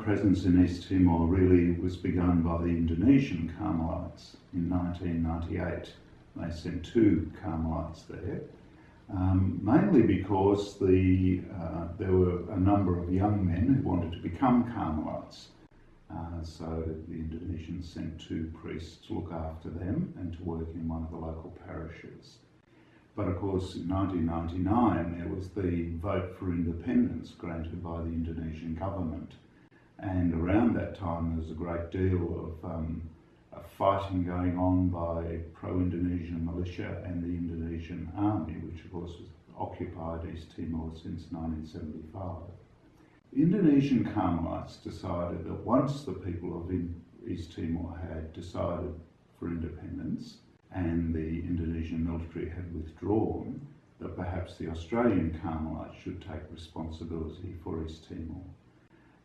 presence in East Timor really was begun by the Indonesian Carmelites in 1998. They sent 2 Carmelites there, mainly because there were a number of young men who wanted to become Carmelites. So the Indonesians sent 2 priests to look after them and to work in one of the local parishes. But of course, in 1999, there was the vote for independence granted by the Indonesian government. And around that time, there was a great deal of fighting going on by pro-Indonesian militia and the Indonesian army, which of course has occupied East Timor since 1975. The Indonesian Carmelites decided that once the people of East Timor had decided for independence and the Indonesian military had withdrawn, that perhaps the Australian Carmelites should take responsibility for East Timor.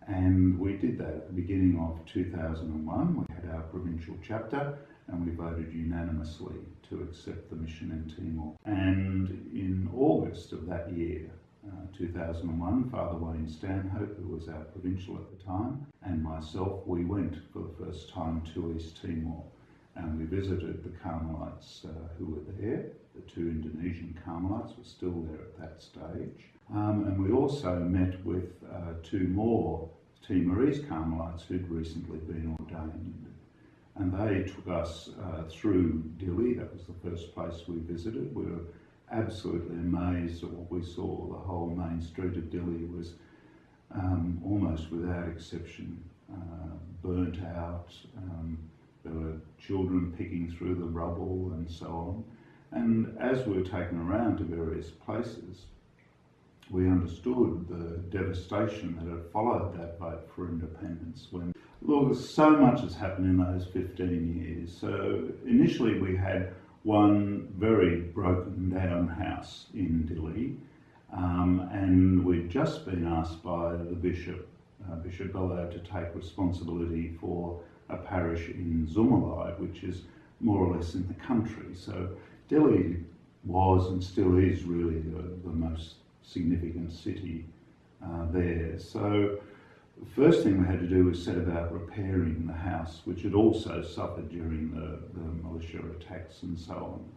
And we did that at the beginning of 2001. We had our provincial chapter and we voted unanimously to accept the mission in Timor. And in August of that year, 2001, Father Wayne Stanhope, who was our provincial at the time, and myself, we went for the first time to East Timor. And we visited the Carmelites who were there. The 2 Indonesian Carmelites were still there at that stage. And we also met with 2 more Timorese Carmelites who'd recently been ordained. And they took us through Dili. That was the first place we visited. We were absolutely amazed at what we saw. The whole main street of Dili was almost without exception burnt out. There were children picking through the rubble and so on. And as we were taken around to various places, we understood the devastation that had followed that vote for independence. Look, so much has happened in those 15 years. So initially we had one very broken down house in Dili, and we'd just been asked by the Bishop Bello, to take responsibility for a parish in Zumalai, which is more or less in the country. So Dili was and still is really the most significant city there. So the first thing we had to do was set about repairing the house, which had also suffered during the militia attacks and so on,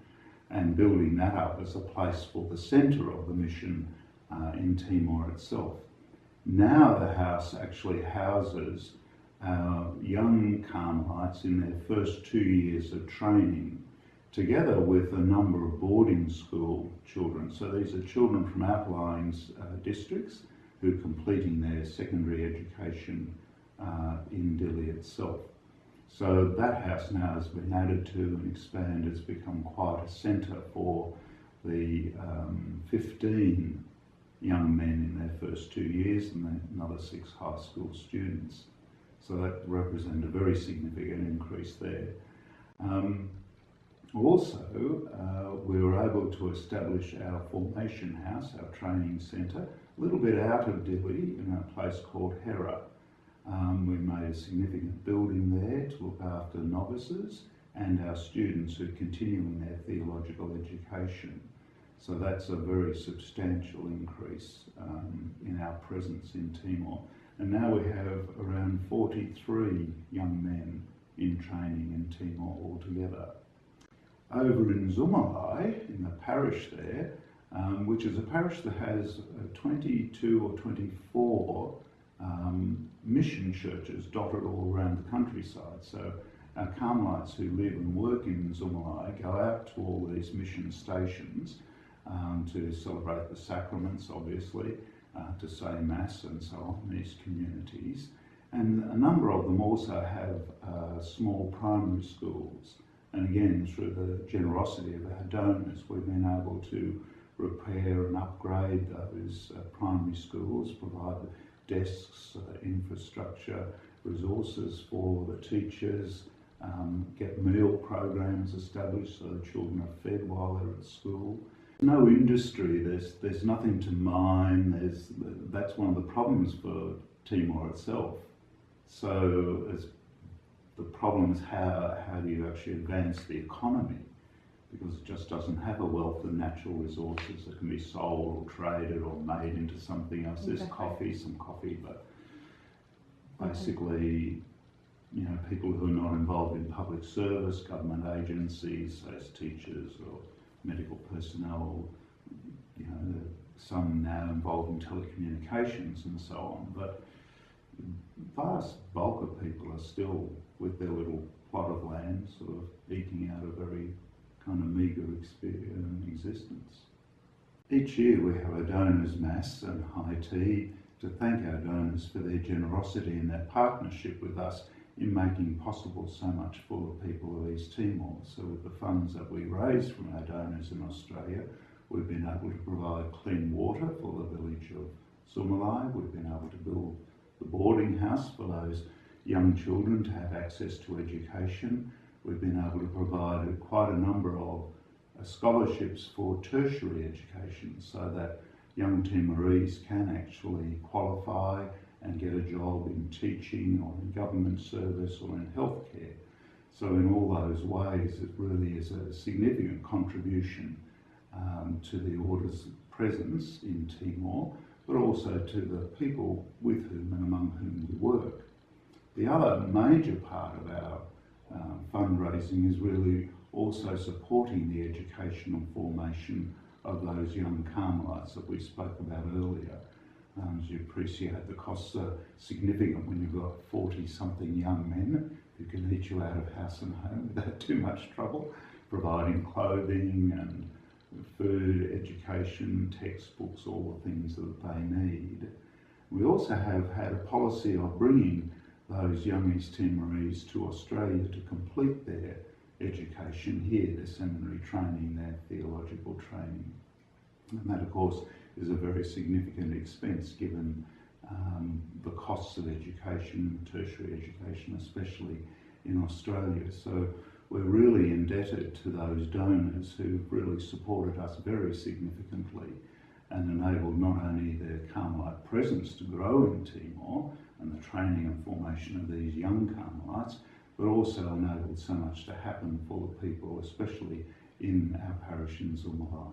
and building that up as a place for the centre of the mission in Timor itself. Now the house actually houses young Carmelites in their first 2 years of training, together with a number of boarding school children. So these are children from outlying districts who are completing their secondary education in Dili itself. So that house now has been added to and expanded. It's become quite a centre for the 15 young men in their first 2 years and then another 6 high school students. So that represents a very significant increase there. Also, we were able to establish our formation house, our training centre, a little bit out of Dili in a place called Hera. We made a significant building there to look after novices and our students who are continuing their theological education. So that's a very substantial increase in our presence in Timor. And now we have around 43 young men in training in Timor altogether. Over in Zumalai, in the parish there, which is a parish that has 22 or 24 mission churches dotted all around the countryside. So our Carmelites who live and work in Zumalai go out to all these mission stations to celebrate the sacraments, obviously, to say Mass and so on in these communities. And a number of them also have small primary schools. And again, through the generosity of our donors, we've been able to repair and upgrade those primary schools, provide desks, infrastructure, resources for the teachers, get meal programs established so the children are fed while they're at school. No industry, there's nothing to mine, that's one of the problems for Timor itself. So the problem is how do you actually advance the economy, because it just doesn't have a wealth of natural resources that can be sold or traded or made into something else. There's coffee, some coffee, but basically, you know, people who are not involved in public service, government agencies, as teachers or medical personnel, you know, some now involved in telecommunications and so on, but the vast bulk of people are still with their little plot of land, sort of eking out a very kind of meagre existence. Each year we have a donors mass and high tea to thank our donors for their generosity and their partnership with us in making possible so much for the people of East Timor. So with the funds that we raise from our donors in Australia, we've been able to provide clean water for the village of Sumalai. We've been able to build the boarding house for those young children to have access to education. We've been able to provide quite a number of scholarships for tertiary education so that young Timorese can actually qualify and get a job in teaching or in government service or in healthcare. So in all those ways, it really is a significant contribution to the Order's presence in Timor, but also to the people with whom and among whom we work. The other major part of our fundraising is really also supporting the educational formation of those young Carmelites that we spoke about earlier. As you appreciate, the costs are significant when you've got 40-something young men who can eat you out of house and home without too much trouble, providing clothing and food, education, textbooks, all the things that they need. We also have had a policy of bringing those young East Timorese to Australia to complete their education here, their seminary training, their theological training. And that, of course, is a very significant expense given the costs of education, tertiary education, especially in Australia. So we're really indebted to those donors who've really supported us very significantly and enabled not only their Carmelite presence to grow in Timor and the training and formation of these young Carmelites, but also enabled so much to happen for the people, especially in our parish in Sumalai.